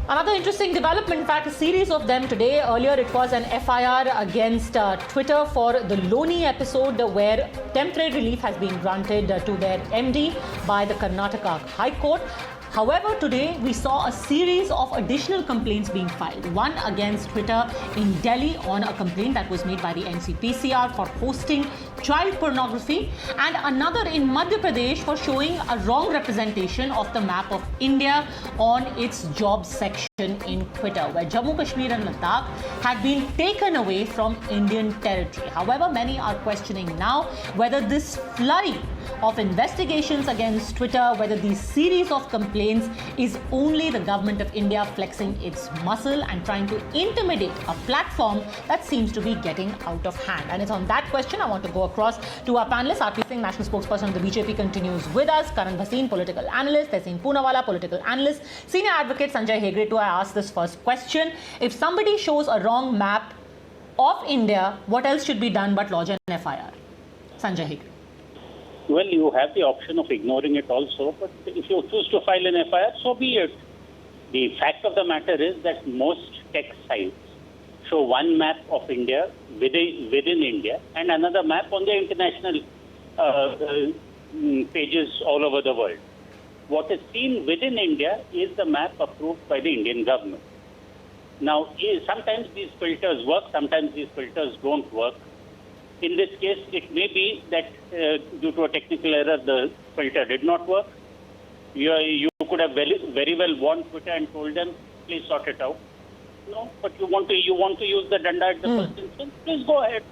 Another interesting development, in fact, a series of them today. Earlier, it was an FIR against Twitter for the Loni episode, where temporary relief has been granted to their MD by the Karnataka High Court. However, today we saw a series of additional complaints being filed. One against Twitter in Delhi on a complaint that was made by the NCPCR for posting child pornography, and another in Madhya Pradesh for showing a wrong representation of the map of India on its jobs section in Twitter, where Jammu Kashmir and Ladakh had been taken away from Indian territory. However, many are questioning now whether this flurry of investigations against Twitter, whether these series of complaints is only the government of India flexing its muscle and trying to intimidate a platform that seems to be getting out of hand. And it's on that question I want to go across to our panelists. RP Singh, national spokesperson of the BJP, continues with us. Karan Bhasin, political analyst. Tehseen Poonawalla, political analyst. Senior advocate Sanjay Hegde. To I ask this first question: if somebody shows a wrong map of India, what else should be done but lodge an FIR? Sanjay Hegde. Well, you have the option of ignoring it also, but if you choose to file an FIR, so be it. The fact of the matter is that most tech sites show one map of India within India and another map on the international pages all over the world. What is seen within India is the map approved by the Indian government. Now, sometimes these filters work, sometimes these filters don't work. In this case, it may be that due to a technical error, the filter did not work. You could have very well warned Twitter and told them, please sort it out. No, but you want to use the danda at the first instance, please go ahead.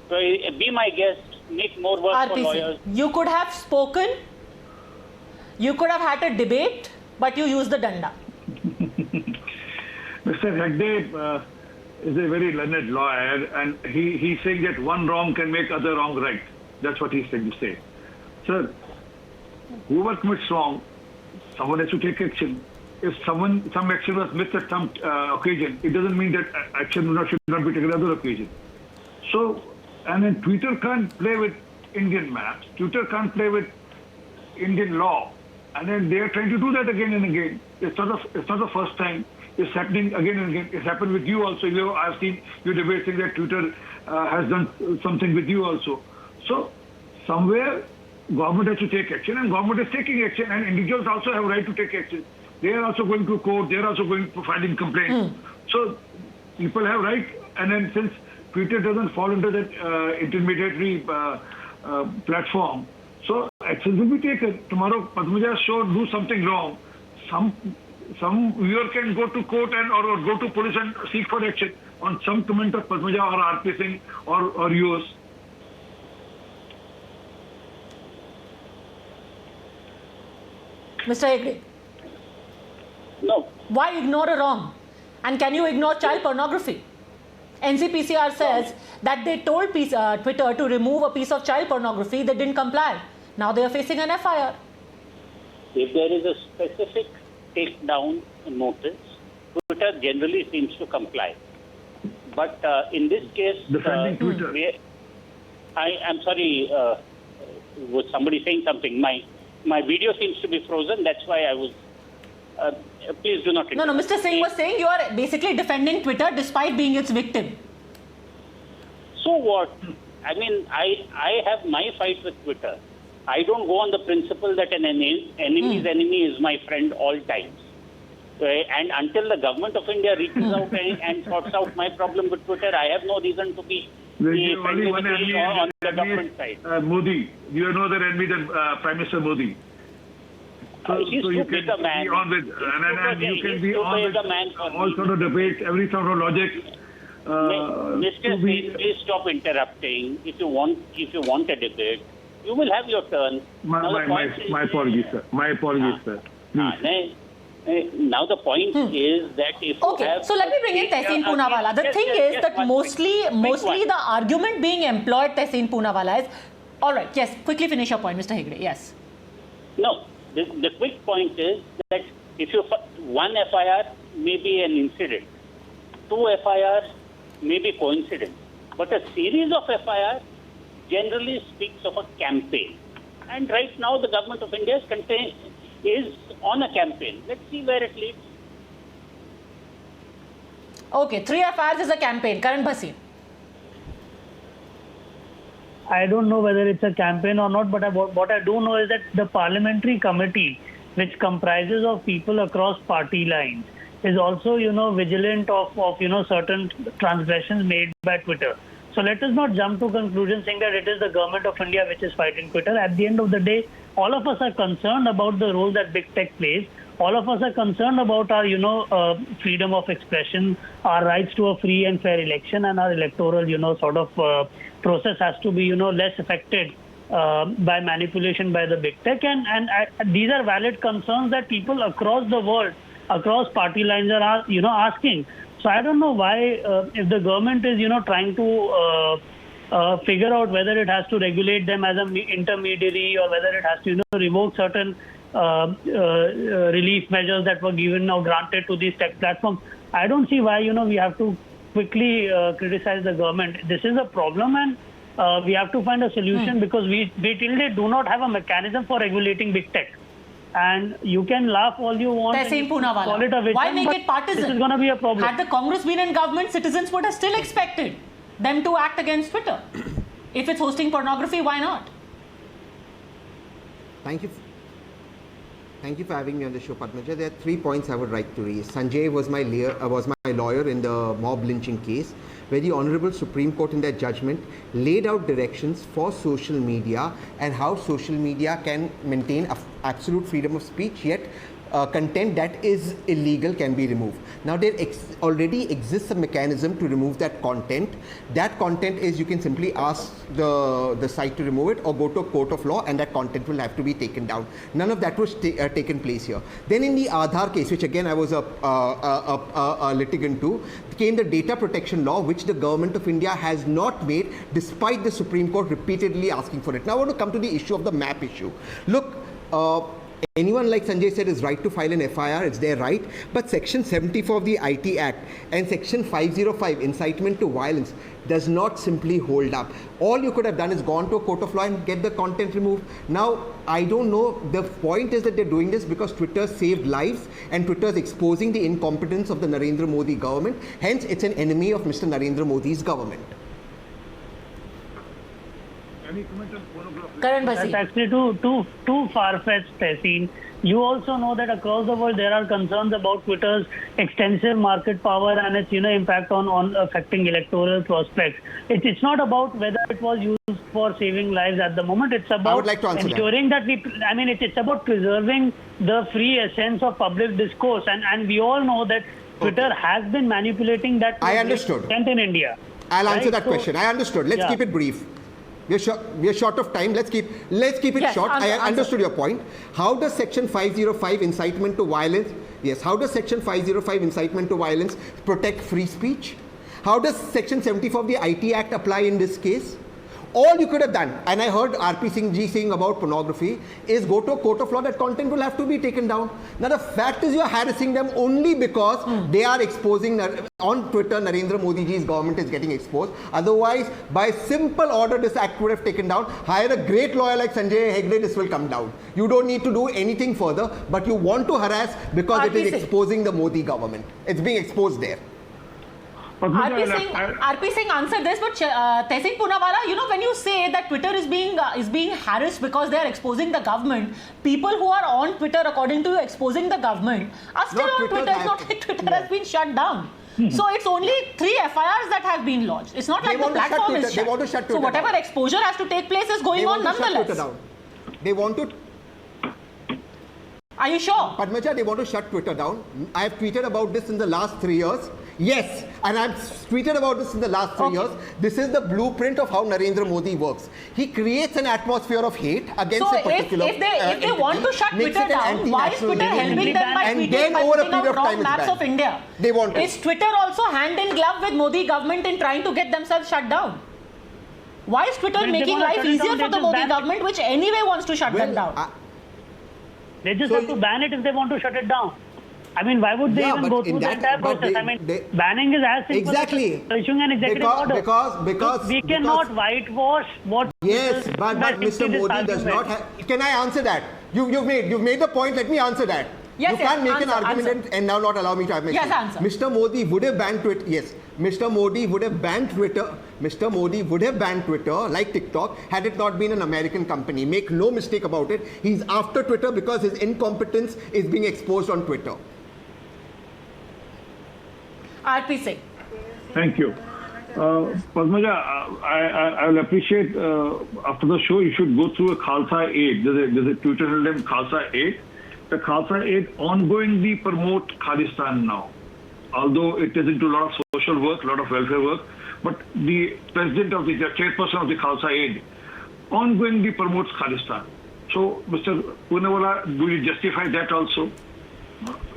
So, be my guest, make more work RPC, for lawyers. You could have spoken, you could have had a debate, but you used the danda. Mr. Hegde is a very learned lawyer, and he's saying that one wrong can make other wrong right. That's what he's trying to say. Sir, whoever commits wrong, someone has to take action. If some action was missed at some occasion, it doesn't mean that action should not be taken at other occasion. So, and then Twitter can't play with Indian maps. Twitter can't play with Indian law. And then they are trying to do that again and again. It's not the first time. It's happening again and again. It's happened with you also. I've seen you debate saying that Twitter has done something with you also. So somewhere government has to take action, and government is taking action, and individuals also have a right to take action. They are also going to court. They are also going to filing complaints. So people have right, and then since Twitter doesn't fall under that intermediary platform, so action will be taken. Tomorrow, Padmaja show do something wrong. Some viewer can go to court or go to police and seek for action on some comment of Padmaja or RP Singh or yours. Mr. Hegde. No. Why ignore a wrong? And can you ignore child pornography? NCPCR says that they told Twitter to remove a piece of child pornography. They didn't comply. Now they are facing an FIR. If there is a specific takedown notice, Twitter generally seems to comply. But in this case, defending Twitter. I'm sorry, was somebody saying something? My video seems to be frozen. That's why I was. Please do not. No, Mr. Singh was saying you are basically defending Twitter despite being its victim. So what? I mean, I have my fight with Twitter. I don't go on the principle that an enemy's enemy is my friend all times. And until the government of India reaches out and sorts out my problem with Twitter, I have no reason to be only one enemy on the government side. Modi. You know the enemy than Prime Minister Modi. So you can be on with, and you can be on with all sort of debates, every sort of logic. Mr. Singh, please stop interrupting. If you want a debate, you will have your turn. My apologies, sir. My apologies, sir. Please. Now the point is that if okay, you have... so let me bring in Tehseen Poonawalla. The thing is that mostly the argument being employed, Tehseen Poonawalla, is... All right, yes, quickly finish your point, Mr. Hegde, yes. No, the quick point is that if one FIR may be an incident, two FIRs may be coincidence, but a series of FIRs generally speaks of a campaign. And right now the government of India is on a campaign. Let's see where it leads. Okay, 3 FIRs is a campaign. Karan Bhasin. I don't know whether it's a campaign or not, but what I do know is that the parliamentary committee, which comprises of people across party lines, is also, vigilant of certain transgressions made by Twitter. So let us not jump to conclusions saying that it is the government of India which is fighting Twitter. At the end of the day, all of us are concerned about the role that big tech plays. All of us are concerned about our, freedom of expression, our rights to a free and fair election, and our electoral, process has to be, less affected by manipulation by the big tech. And these are valid concerns that people across the world, across party lines are, asking. So I don't know why, if the government is, trying to figure out whether it has to regulate them as an intermediary or whether it has to, revoke certain relief measures that were given or granted to these tech platforms. I don't see why, we have to quickly criticize the government. This is a problem, and we have to find a solution because we till date do not have a mechanism for regulating big tech. And you can laugh all you want. Tehseen Poonawalla. Call it a vision, why make it partisan? This is going to be a problem. Had the Congress been in government, citizens would have still expected them to act against Twitter. If it's hosting pornography, why not? Thank you. Thank you for having me on the show, Padmaja. There are 3 points I would like to raise. Sanjay was my lawyer in the mob lynching case, where the Honorable Supreme Court in their judgment laid out directions for social media and how social media can maintain absolute freedom of speech, yet content that is illegal can be removed. Now there already exists a mechanism to remove that content. That content is, you can simply ask the site to remove it or go to a court of law, and that content will have to be taken down. None of that was taken place here. Then in the Aadhaar case, which again I was a litigant to, came the data protection law, which the government of India has not made despite the Supreme Court repeatedly asking for it. Now I want to come to the issue of the map issue. Look, anyone, like Sanjay said, is right to file an FIR, it's their right, but Section 74 of the IT Act and Section 505, incitement to violence, does not simply hold up. All you could have done is gone to a court of law and get the content removed. Now, I don't know, the point is that they're doing this because Twitter saved lives and Twitter is exposing the incompetence of the Narendra Modi government. Hence, it's an enemy of Mr. Narendra Modi's government. Any comment on pornography? Karan That's Bhasin. actually too far-fetched, Tehseen. You also know that across the world there are concerns about Twitter's extensive market power and its impact on affecting electoral prospects. It's not about whether it was used for saving lives at the moment. It's about I would like to answer ensuring that it's about preserving the free essence of public discourse. And we all know that Twitter has been manipulating that I understood. content in India. I'll answer Right? that question. I understood. Let's keep it brief. We are short of time. Let's keep it Yes, short. answer. I understood your point. How does Section 505 incitement to violence? Yes. How does Section 505 incitement to violence protect free speech? How does Section 74 of the IT Act apply in this case? All you could have done, and I heard RP Singh ji saying about pornography, is go to a court of law. That content will have to be taken down. Now the fact is you are harassing them only because they are exposing, on Twitter, Narendra Modi ji's government is getting exposed. Otherwise, by simple order, this act would have taken down. Hire a great lawyer like Sanjay Hegde, this will come down. You don't need to do anything further, but you want to harass because it RP is Singh. exposing the Modi government. It's being exposed there. RP Singh answered this, but Tehseen Poonawalla, when you say that Twitter is being harassed because they are exposing the government, people who are on Twitter, according to you, exposing the government, are still on Twitter. It's not like Twitter has been shut down. So it's only 3 FIRs that have been lodged. It's not like the platform is shut. They want to shut Twitter So whatever down. exposure has to take place is going on nonetheless. They want to. Are you sure? Padmaja, they want to shut Twitter down. I have tweeted about this in the last 3 years. Yes, and I've tweeted about this in the last 3 years. This is the blueprint of how Narendra Modi works. He creates an atmosphere of hate against a particular if they want to shut Twitter down, why is Twitter helping them by and tweeting then by over a putting period out of wrong time it's maps banned. of India? They want to. Is Twitter also hand in glove with Modi government in trying to get themselves shut down? Why is Twitter Well, they making wanna life shut it easier down, for they the just Modi ban it. government, which anyway wants to shut them down? They just So have to ban it if they want to shut it down. I mean, why would they Yeah, even but go in through the that- entire but process? they- Banning is as simple Exactly. as issuing an executive order. Because we cannot whitewash what. Yes, but by Mr. simply Modi this does not argument. have. Can I answer that? You've made the point. Let me answer that. Yes, you yes, can't make an answer, argument answer. and now not allow me to have my Yes, say. answer. Mr. Modi would have banned Twitter. Yes, Mr. Modi would have banned Twitter. Mr. Modi would have banned Twitter like TikTok had it not been an American company. Make no mistake about it. He's after Twitter because his incompetence is being exposed on Twitter. RP Singh. Thank you. Padmaja, I will appreciate after the show you should go through a Khalsa Aid. There's a Twitter handle named Khalsa Aid. The Khalsa Aid ongoingly promote Khalistan now. Although it is into a lot of social work, a lot of welfare work, but the president of the chairperson of the Khalsa Aid ongoingly promotes Khalistan. So, Mr. Poonawala, do you justify that also?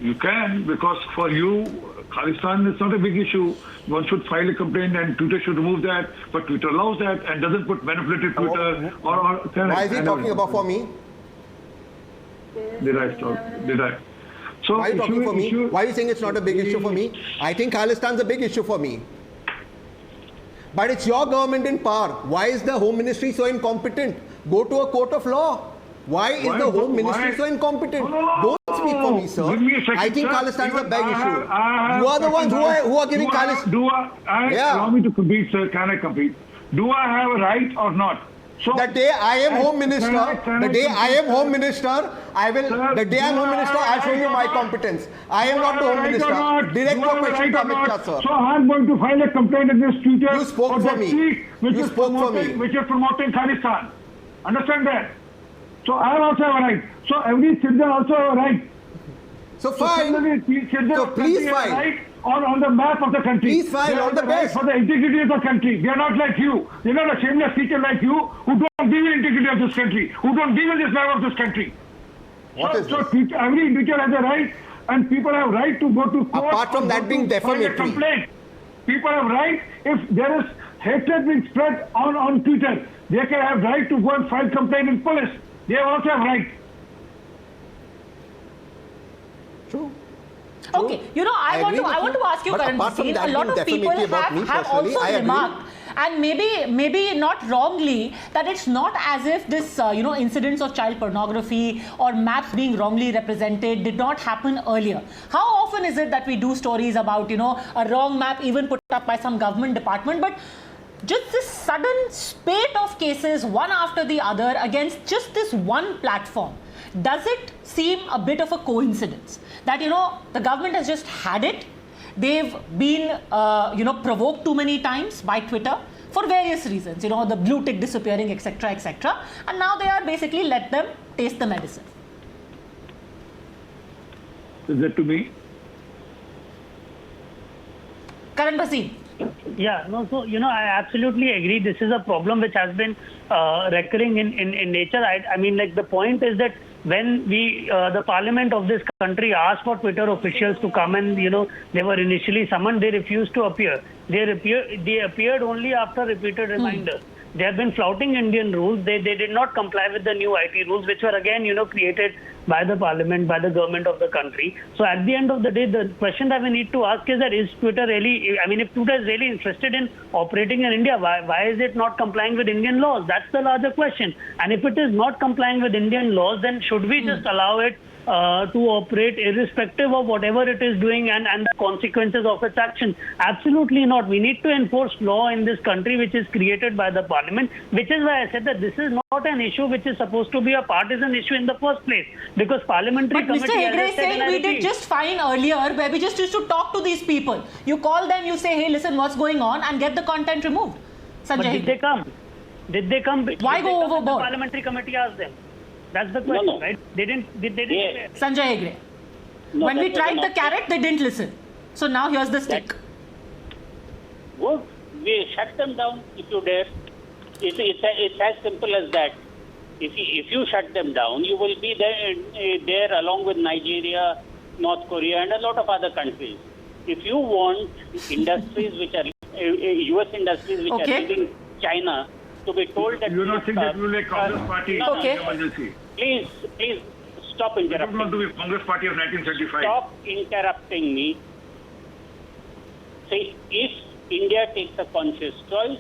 You can, because for you, Khalistan is not a big issue. One should file a complaint and Twitter should remove that, but Twitter allows that and doesn't put manipulated Twitter or Why is he talking about for me? Did I stop? Did I? So Why are you talking for me? Why are you saying it's not a big issue for me? I think Khalistan's a big issue for me. But it's your government in power. Why is the Home Ministry so incompetent? Go to a court of law. Why is the Home Ministry so incompetent? Don't speak for me, sir. Give me a second, I think sir. Khalistan's a big issue. I You are the ones who are giving Khalistan. Allow me to complete, sir. Can I complete? Do I have a right or not? So The day I am Home Minister, can the day complete, I am sir? Home Minister, I will. Sir, The day I am do Home I Minister, have I'll show you right my or not? competence. I am not the Home Minister. Direct Do I your have question to right or Amit Shah, not? sir. So I'm going to file a complaint against Twitter. You spoke for that me. tweet which You is spoke for promoting- me. Which is promoting Khalistan. Understand that? So I also have a right. So every citizen also have a right. So So fine. similarly, citizens So of please country have a file. right on the map of the country. Please file, They have all the right best. for the integrity of the country. They are not like you. They are not a shameless teacher like you who don't deal with integrity of this country, who don't deal with this map of this country. What is So this? every individual has a right, and people have right to go to court. Apart from or that go being to file a defamatory. complaint. People have right, if there is hatred being spread on Twitter, they can have right to go and file complaint in police. They also have right. True. Okay, you know, I want agree with to you. ask you, But Karan apart from Bhasin, that a lot being of people defamatory about me have personally, also I agree. remarked, and maybe not wrongly, that it's not as if this incidents of child pornography or maps being wrongly represented did not happen earlier. How often is it that we do stories about a wrong map even put up by some government department, but just this sudden spate of cases one after the other against just this one platform? Does it seem a bit of a coincidence that the government has just had it? They've been provoked too many times by Twitter for various reasons, the blue tick disappearing, etc., etc., and now they are basically let them taste the medicine. Is that to me? Karan Bhasin. Yeah, no, so, I absolutely agree. This is a problem which has been recurring in nature. I mean, like, the point is that when the parliament of this country asked for Twitter officials to come and, they were initially summoned, they refused to appear. They appeared only after repeated reminders. They have been flouting Indian rules. They did not comply with the new IT rules, which were again, created by the parliament, by the government of the country. So at the end of the day, the question that we need to ask is that is Twitter really, if Twitter is really interested in operating in India, why is it not complying with Indian laws? That's the larger question. And if it is not complying with Indian laws, then should we just allow it to operate irrespective of whatever it is doing and the consequences of its action? Absolutely not. We need to enforce law in this country which is created by the parliament, which is why I said that this is not an issue which is supposed to be a partisan issue in the first place, because parliamentary But Mr. committee, as I Hegde is said, saying and I we did repeat, just fine earlier where we just used to talk to these people. You call them, you say, hey, listen, what's going on, and get the content removed. but Sanjay did they Hegde. come? Did they come? Why Did go they come when overboard? The parliamentary committee asked them. That's the question, No. right? They didn't. They didn't. Yeah. Sanjay Hegde. No, When that we was tried the not- carrot, they didn't listen. So now here's the stick. Good. We shut them down if you dare. It's as simple as that. If you shut them down, you will be there along with Nigeria, North Korea, and a lot of other countries. If you want industries which are U.S. industries which Okay. are leaving China to be told that You do not think that we will like Congress Party no, Okay. emergency? please stop We don't interrupting. want to be Congress Party of 1975. Stop interrupting me. See, if India takes a conscious choice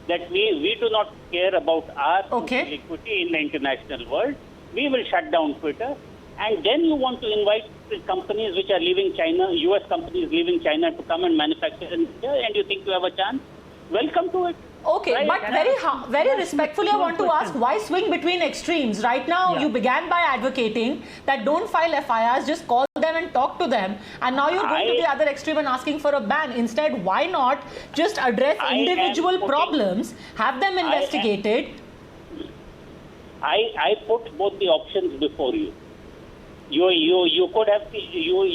that we do not care about our Okay. social equity in the international world, we will shut down Twitter, and then you want to invite companies which are leaving China, US companies leaving China to come and manufacture in India, and you think you have a chance, welcome to it. Okay, Right. but very respectfully, I want to ask, why swing between extremes? Right now, you began by advocating that don't file FIRs, just call them and talk to them. And now you're going to the other extreme and asking for a ban. Instead, why not just address individual problems, have them investigated? I put both the options before you. You could have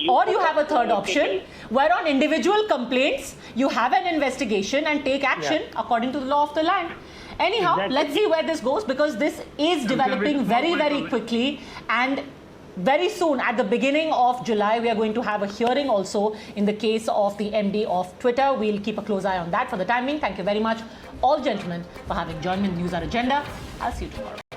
Or you have a third option, where on individual complaints, you have an investigation and take action according to the law of the land. Anyhow, let's see where this goes, because this is developing very, very quickly, and very soon, at the beginning of July, we are going to have a hearing also in the case of the MD of Twitter. We'll keep a close eye on that. For the time being, thank you very much, all gentlemen, for having joined me in the News Hour Agenda. I'll see you tomorrow.